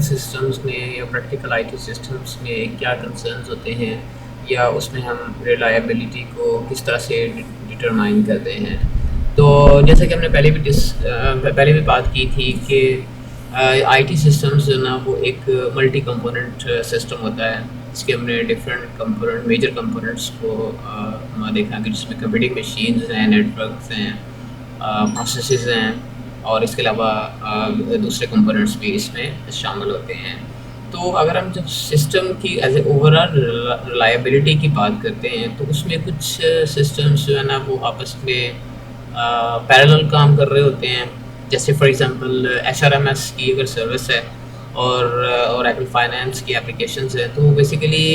Systems में या practical IT systems में क्या कंसर्न्स होते हैं, या उसमें हम रिलायबिलिटी को किस तरह से डिटरमाइन करते हैं। तो जैसे कि हमने पहले भी बात की थी कि आईटी सिस्टम्स जो ना वो एक मल्टी कंपोनेंट सिस्टम होता है। इसके हमने डिफरेंट कंपोनेंट मेजर कंपोनेंट्स को देखा कि जिसमें कंप्यूटिंग मशीन्स हैं, नेटवर्क्स हैं, प्रोसेसेस हैं, और इसके अलावा दूसरे कंपोनेंट्स भी इसमें शामिल होते हैं। तो अगर हम जब सिस्टम की एज ए ओवरऑल रिलायबिलिटी की बात करते हैं, तो उसमें कुछ सिस्टम्स जो है ना वो आपस में पैरेलल काम कर रहे होते हैं। जैसे फॉर एग्जांपल HRMS की अगर सर्विस है और एप्पल फाइनेंस की एप्लीकेशंस हैं, तो बेसिकली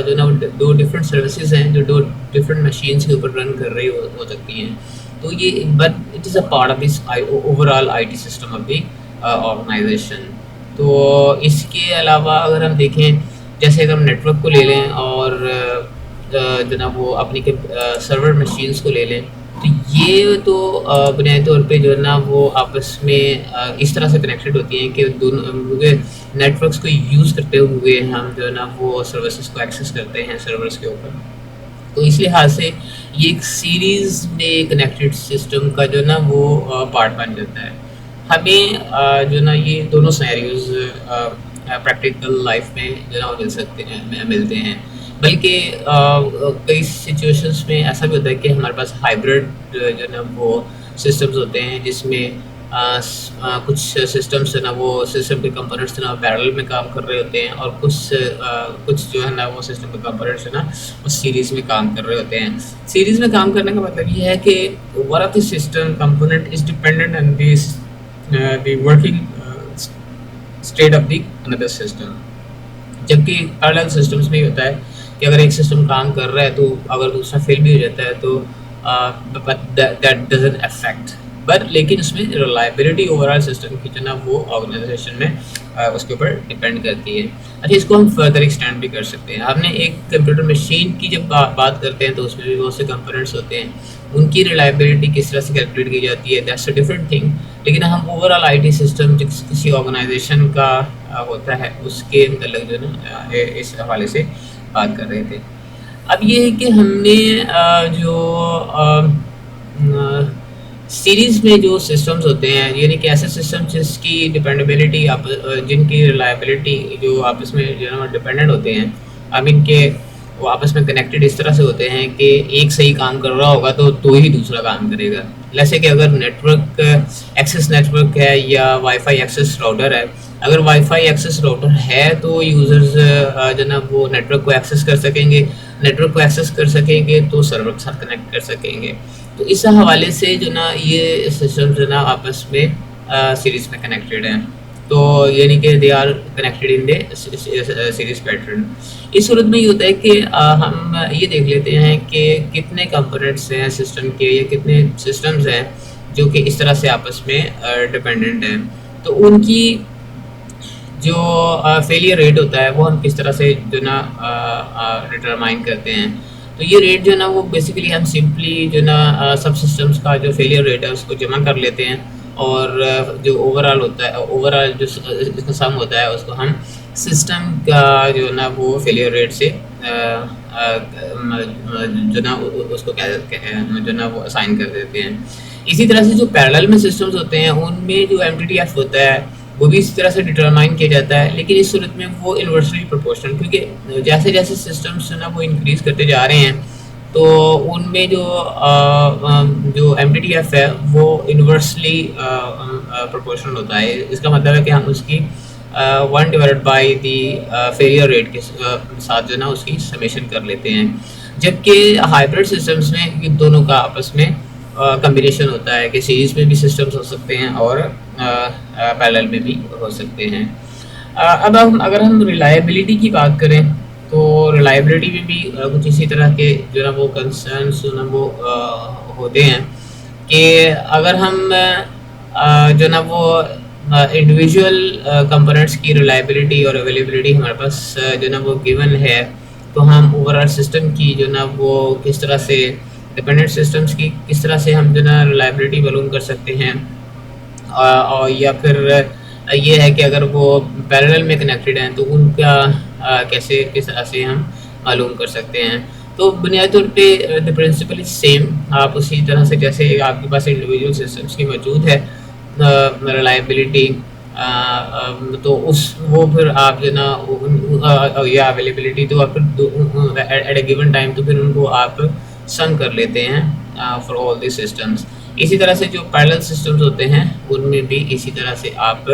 जो ना दो डिफरेंट सर्विसेज हैं जो दो डिफरेंट मशीन्स के ऊपर रन कर रही हो सकती हैं। तो ये but it is a part of this overall IT system of the organisation. तो इसके अलावा अगर हम देखें, जैसे अगर हम नेटवर्क को ले लें और जो ना वो अपनी सर्वर मशीन्स को ले लें, तो ये तो बुनियादी तौर पे जो है ना वो आपस में इस तरह से कनेक्टेड होती हैं कि दोनों नेटवर्क्स को यूज़ करते हुए हम जो है ना वो सर्विसेज को एक्सेस करते हैं सर्वर्स के ऊपर। तो इस लिहाज से ये एक सीरीज़ में कनेक्टेड सिस्टम का जो ना वो पार्ट बन जाता है। हमें जो ना ये दोनों सिनेरियोज प्रैक्टिकल लाइफ में जो ना वो मिलते हैं। बल्कि कई सिचुएशंस में ऐसा भी होता है कि हमारे पास हाइब्रिड जो ना वो सिस्टम्स होते हैं, जिसमें कुछ सिस्टम्स है ना वो सिस्टम के कंपोनेंट्स ना पैरेलल में काम कर रहे होते हैं, और कुछ जो है ना वो सिस्टम के कंपोनेंट्स है ना वो सीरीज़ में काम कर रहे होते हैं। सीरीज़ में काम करने का मतलब ये है कि one of the system component is dependent on the working state of the another system. जबकि पैरेलल सिस्टम्स में ही होता है कि अगर एक सिस्टम काम कर रहा है तो अगर दूसरा फेल भी हो जाता है तो दैट डजंट अफेक्ट, बट लेकिन उसमें रिलायबिलिटी ओवरऑल सिस्टम की जो ना वो ऑर्गेनाइजेशन में उसके ऊपर डिपेंड करती है। अच्छा, इसको हम फर्दर एक्सटेंड भी कर सकते हैं। हमने एक कंप्यूटर मशीन की जब बात करते हैं तो उसमें भी बहुत से कंपोनेंट्स होते हैं, उनकी रिलायबिलिटी किस तरह से कैलकुलेट की जाती है, दैट्स अ डिफरेंट थिंग। लेकिन हम ओवरऑल आईटी सिस्टम जो किसी ऑर्गेनाइजेशन का होता है उसके मतलब जो ना इस हवाले से बात कर रहे थे। अब ये है कि हमने जो सीरीज़ में जो सिस्टम्स होते हैं, यानी कि ऐसे सिस्टम जिसकी डिपेंडेबिलिटी जिनकी रिलायबिलिटी जो आपस में जो है डिपेंडेंट होते हैं, आई मीन के वो आपस में कनेक्टेड इस तरह से होते हैं कि एक सही काम कर रहा होगा तो ही दूसरा काम करेगा। जैसे कि अगर नेटवर्क एक्सेस नेटवर्क है या वाईफाई एक्सेस राउटर है, अगर वाईफाई एक्सेस राउटर है तो यूज़र्स जो ना वो नेटवर्क को एक्सेस कर सकेंगे, नेटवर्क को एक्सेस कर सकेंगे तो सर्वर के साथ कनेक्ट कर सकेंगे। तो इस हवाले से जो ना ये सिस्टम जो ना आपस में सीरीज़ में कनेक्टेड हैं, तो यानी कि they are connected in the series pattern. इस सूरत में ये होता है कि हम ये देख लेते हैं कि कितने कंपोनेंट्स हैं सिस्टम के, या कितने सिस्टम्स हैं जो कि इस तरह से आपस में डिपेंडेंट हैं। तो उनकी जो फेलियर रेट होता है वो हम किस तरह से जो ना डिटरमाइन करते हैं। तो ये रेट जो ना वो बेसिकली हम सिंपली जो ना सब सिस्टम्स का जो फेलियर रेट है उसको जमा कर लेते हैं, और जो ओवरऑल होता है, ओवरऑल जो इसका सम होता है उसको हम सिस्टम का जो ना वो फेलियर रेट से जो ना उसको जो ना वो असाइन कर देते हैं। इसी तरह से जो पैरेलल में सिस्टम्स होते हैं उनमें जो MTTF होता है वो भी इसी तरह से डिटरमाइन किया जाता है, लेकिन इस सूरत में वो इन्वर्सली प्रोपोर्शनल, क्योंकि जैसे जैसे सिस्टम्स ना वो इंक्रीज़ करते जा रहे हैं तो उनमें जो MTTF है वो इन्वर्सली प्रोपोर्शनल होता है। इसका मतलब है कि हम उसकी 1 divided by the failure rate के साथ जो ना उसकी समेशन कर लेते हैं। जबकि हाइब्रिड सिस्टम्स में ये दोनों का आपस में कम्बिनेशन होता है कि सीरीज़ में भी सिस्टम्स हो सकते हैं और पैरेलल में भी हो सकते हैं। अब अगर हम रिलायबिलिटी की बात करें तो रिलायबिलिटी में भी कुछ इसी तरह के जो ना वो कंसर्न्स जो ना वो होते हैं कि अगर हम जो ना वो इंडिविजुअल कंपोनेंट्स की रिलायबिलिटी और अवेलेबिलिटी हमारे पास जो ना वो गिवन है, तो हम ओवरऑल सिस्टम की जो ना वो किस तरह से डिपेंडेंट सिस्टम्स की किस तरह से हम जो ना रिलायबिलिटी मालूम कर सकते हैं, और या फिर ये है कि अगर वो पैरेलल में कनेक्टेड हैं तो उनका कैसे किस तरह से हम मालूम कर सकते हैं। तो बुनियादी तौर पे द प्रिंसिपल इज सेम। आप उसी तरह से जैसे आपके पास इंडिविजुअल सिस्टम्स की मौजूद है रिलायबिलिटी, तो उस वो फिर आप जो ना या अवेलेबिलिटी, तो आप एट ए गिवन टाइम तो फिर उनको आप सम कर लेते हैं फॉर ऑल दी सिस्टम्स। इसी तरह से जो पैरेलल सिस्टम्स होते हैं उनमें भी इसी तरह से आप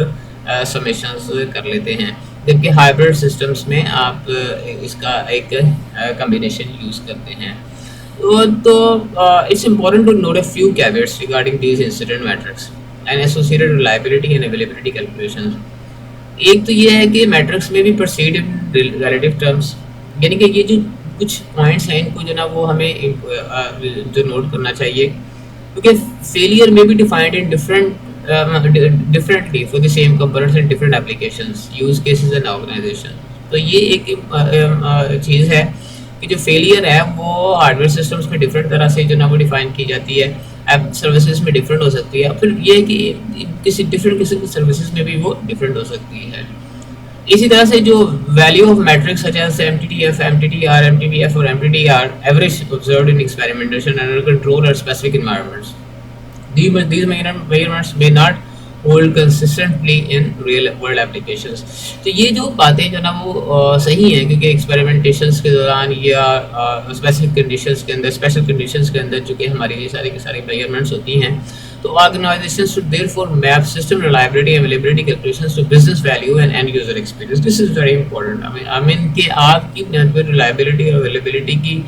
समेशंस कर लेते हैं, जबकि हाइब्रिड सिस्टम्स में आप इसका एक कम्बिनेशन यूज़ करते हैं। तो it's important to note a few caveats regarding these incident metrics and associated reliability and availability calculations. एक तो ये है कि मैट्रिक्स में भी प्रोसीड इन रिलेटिव टर्म्स, यानी कि ये जो कुछ पॉइंट्स हैं इनको जो ना वो हमें जो नोट करना चाहिए, क्योंकि फेलियर में भी defined in differently for the same components in different applications, use cases and organization। तो ये एक चीज़ है कि जो फेलियर है वो हार्डवेयर सिस्टम्स में डिफरेंट तरह से जो ना वो डिफाइन की जाती है, ऐप सर्विसेज में डिफरेंट हो सकती है, फिर ये है कि किसी डिफरेंट किस्म की सर्विसेज में भी वो डिफरेंट हो सकती है। इसी तरह से जो value of metrics such as MTTF, MTTR, MTBF और MTTR average observed in experimentation under control और specific environments, these measurements may not hold consistently in real world applications। तो ये जो बातें जो ना वो सही हैं, क्योंकि एक्सपेरिमेंटेशंस के दौरान या स्पेसिफिक कंडीशंस के अंदर, स्पेशल कंडीशंस के अंदर चूँकि हमारी ये सारी की सारी मेजरमेंट्स होती हैं, तो organisations should therefore map system reliability and availability calculations to business value and end user experience। This is very important। I mean कि आपकी बुनियाद पर रिलायबिलिटी और अवेलेबिलिटी की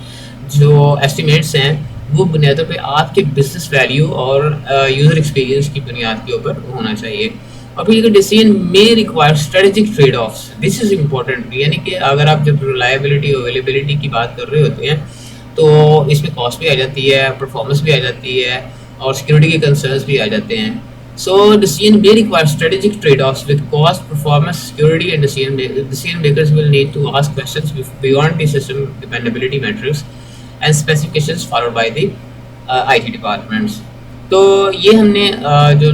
जो एस्टिमेट्स हैं वो बुनियादों पे आपके बिजनेस वैल्यू और यूज़र एक्सपीरियंस की बुनियाद के ऊपर होना चाहिए। और फिर decision may require strategic trade offs, this is important. यानी कि अगर आप जब रिलायबिलिटी और अवेलेबिलिटी की बात कर रहे होते हैं तो इसमें कॉस्ट भी आ जाती है, परफॉर्मेंस भी आ जाती है और सिक्योरिटी के कंसर्न्स भी आ जाते हैं। So decision may require strategic trade offs with cost, performance, security and decision makers will need to ask questions beyond the system dependability matrix and specifications followed by the IT departments। तो ये हमने जो